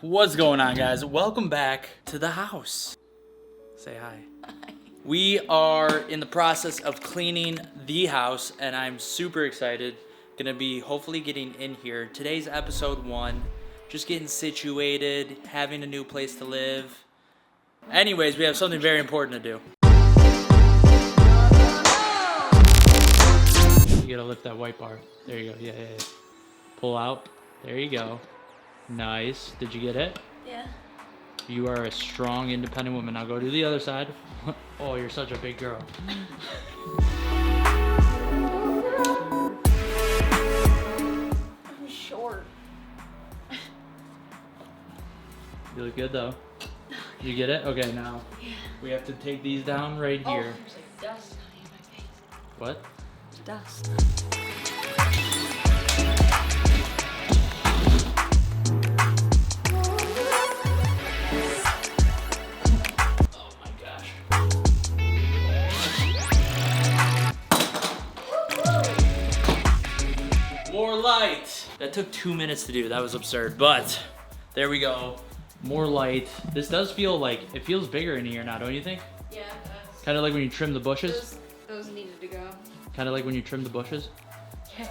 What's going on, guys? Welcome back to the house. Say hi. Hi. We are in the process of cleaning the house, and I'm super excited. Gonna be hopefully getting in here. Today's episode 1, just getting situated, having a new place to live. Anyways, we have something very important to do. You gotta lift that white bar. There you go. Yeah. Pull out. There you go. Nice. Did you get it? Yeah. You are a strong, independent woman. Now go to the other side. Oh, you're such a big girl. I'm short. You look good though. You get it? Okay, now we have to take these down right here. Oh, there's like dust in my face. What? Dust. More light. That took 2 minutes to do. That was absurd, but there we go. More light. This does feel like, it feels bigger in here now, don't you think? Yeah, it does. Kind of like when you trim the bushes? Those needed to go. Kind of like when you trim the bushes? Yeah.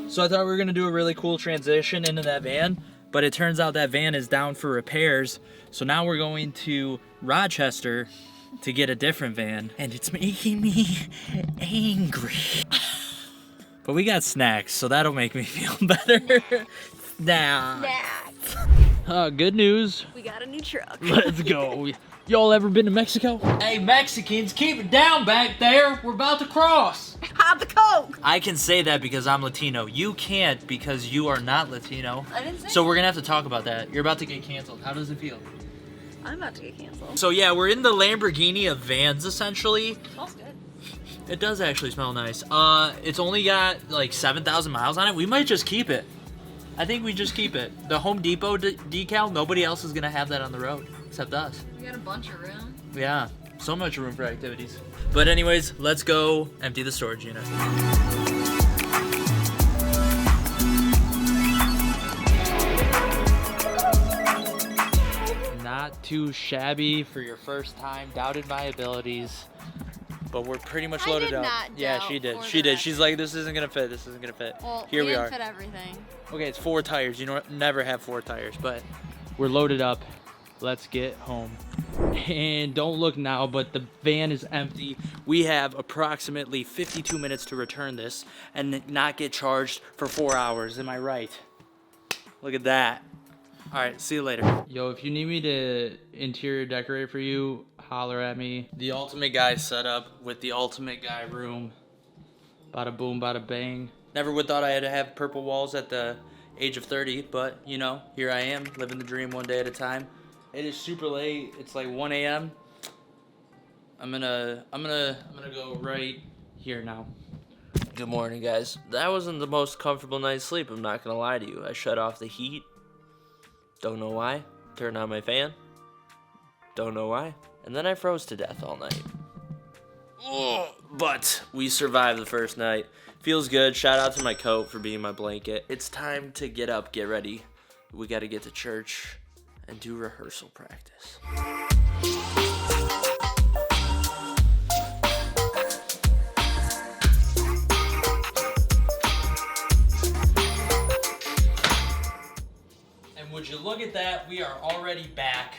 So I thought we were gonna do a really cool transition into that van, but it turns out that van is down for repairs. So now we're going to Rochester to get a different van, and it's making me angry. But we got snacks, so that'll make me feel better. Snacks. Good news. We got a new truck. Let's go. Y'all ever been to Mexico? Hey, Mexicans, keep it down back there. We're about to cross. Hop the Coke. I can say that because I'm Latino. You can't because you are not Latino. I didn't say So that. we're gonna have to talk about that. You're about to get canceled. How does it feel? I'm about to get canceled. So yeah, we're in the Lamborghini of vans essentially. Smells good. It does actually smell nice. It's only got like 7,000 miles on it. We might just keep it. I think we just keep it. The Home Depot decal, nobody else is gonna have that on the road except us. We got a bunch of room. Yeah, so much room for activities. But anyways, let's go empty the storage unit. Not too shabby for your first time. Doubted my abilities, but we're pretty much I loaded did up. not Yeah, doubt she did. for She the did. She's like, this isn't gonna fit. This isn't gonna fit. Well, Here we didn't are. fit everything. Okay, it's 4 tires. You know, never have 4 tires, but we're loaded up. Let's get home. And don't look now, but the van is empty. We have approximately 52 minutes to return this and not get charged for 4 hours. Am I right? Look at that. All right, see you later. Yo, if you need me to interior decorate for you, holler at me. The ultimate guy setup with the ultimate guy room. Bada boom, bada bang. Never would thought I had to have purple walls at the age of 30, but you know, here I am, living the dream one day at a time. It is super late. It's like 1 a.m. I'm gonna go right here now. Good morning, guys. That wasn't the most comfortable night's sleep, I'm not gonna lie to you. I shut off the heat. Don't know why. Turned on my fan. Don't know why. And then I froze to death all night. Ugh. But we survived the first night. Feels good. Shout out to my coat for being my blanket. It's time to get up, get ready. We gotta get to church and do rehearsal practice. And would you look at that, we are already back.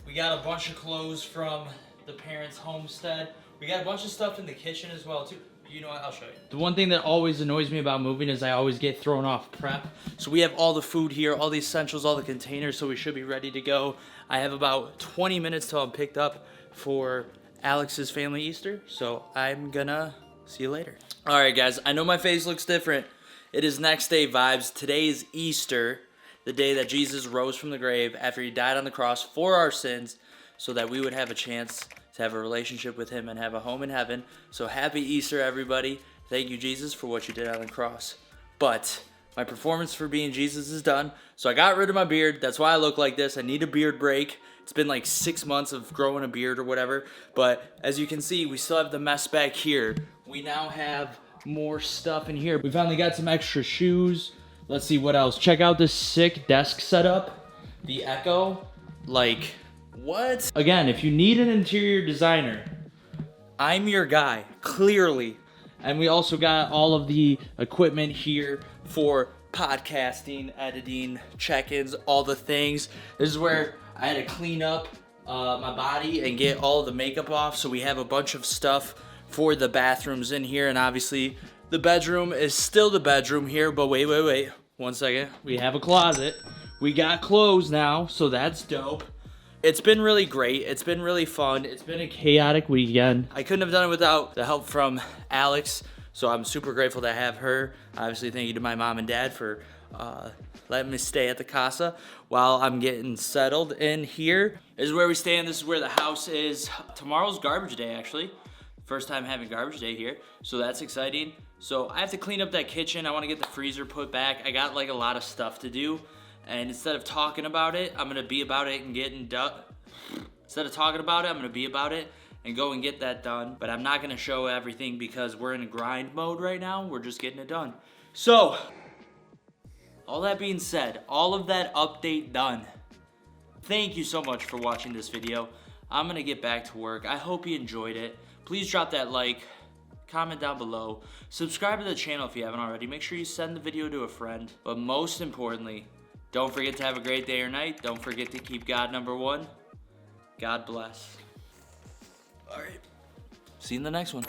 We got a bunch of clothes from the parents' homestead. We got a bunch of stuff in the kitchen as well too. You know what, I'll show you. The one thing that always annoys me about moving is I always get thrown off prep. So we have all the food here, all the essentials, all the containers, so we should be ready to go. I have about 20 minutes till I'm picked up for Alex's family Easter, so I'm gonna see you later. All right, guys, I know my face looks different. It is next day vibes. Today is Easter, the day that Jesus rose from the grave after he died on the cross for our sins so that we would have a chance to have a relationship with him and have a home in heaven. So happy Easter, everybody. Thank you, Jesus, for what you did on the cross. But my performance for being Jesus is done, so I got rid of my beard. That's why I look like this. I need a beard break. It's been like 6 months of growing a beard or whatever. But as you can see, we still have the mess back here. We now have more stuff in here. We finally got some extra shoes. Let's see what else. Check out this sick desk setup. The Echo. Like, what? Again, if you need an interior designer, I'm your guy, clearly. And we also got all of the equipment here for podcasting, editing, check-ins, all the things. This is where I had to clean up my body and get all the makeup off. So we have a bunch of stuff for the bathrooms in here. And obviously the bedroom is still the bedroom here. But wait. 1 second. We have a closet. We got clothes now, so that's dope. It's been really great. It's been really fun. It's been a chaotic weekend. I couldn't have done it without the help from Alex, so I'm super grateful to have her. Obviously, thank you to my mom and dad for letting me stay at the casa while I'm getting settled in here. This is where we stand. This is where the house is. Tomorrow's garbage day, actually. First time having garbage day here, so that's exciting. So I have to clean up that kitchen. I want to get the freezer put back. I got like a lot of stuff to do. And instead of talking about it, I'm gonna be about it and getting done. Instead of talking about it, I'm gonna be about it and go and get that done. But I'm not gonna show everything because we're in a grind mode right now. We're just getting it done. So, all that being said, all of that update done. Thank you so much for watching this video. I'm gonna get back to work. I hope you enjoyed it. Please drop that like, comment down below. Subscribe to the channel if you haven't already. Make sure you send the video to a friend. But most importantly, don't forget to have a great day or night. Don't forget to keep God number one. God bless. All right. See you in the next one.